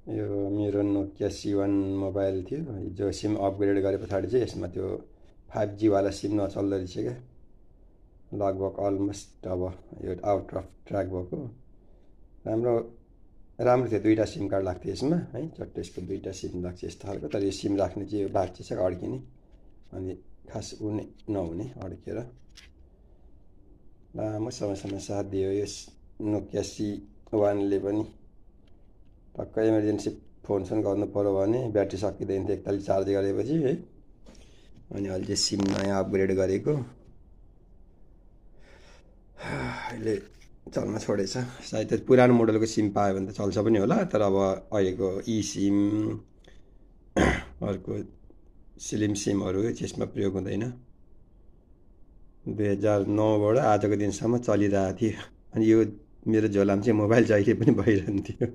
यो मेरो Nokia C1 mobile थियो, जो सिम अपग्रेड गरे पछाडि चाहिँ यसमा त्यो 5G वाला सिम नचल्दो रहेछ क्या। लगभग अलमोस्ट अब यो आउट अफ ट्र्याक भएको। राम्रो राम्रो थियो, 2टा सिम कार्ड लाग्थ्यो यसमा है, चट्टै यसको 2टा सिम लाग्छ यस्तो खालको। तर यो सिम राख्ने चाहिँ यो बाँकी छ अड्किने, अनि खास उने नहुने अड्केर। लामो समयसम्म साथ दियो यस नोकिया C1ले पनि। टक्क इमर्जेन्सी फोनसोन गर्नु पऱ्यो भने ब्याट्री सकिँदैन थियो एकतालि चार्ज गरेपछि है। अनि अहिले चाहिँ सिम नयाँ अपग्रेड गरेको, अहिले चल्न छोडेछ। सायद त्यो पुरानो मोडलको सिम पायो भने त चल्छ पनि होला, तर अब अहिलेको सिम अर्को स्लिम सिमहरू त्यसमा प्रयोग हुँदैन। 2009बाट आजको दिनसम्म चलिरहेको थियो। अनि यो मेरो झोलामा चाहिँ मोबाइल जहिले पनि भइरहन्थ्यो।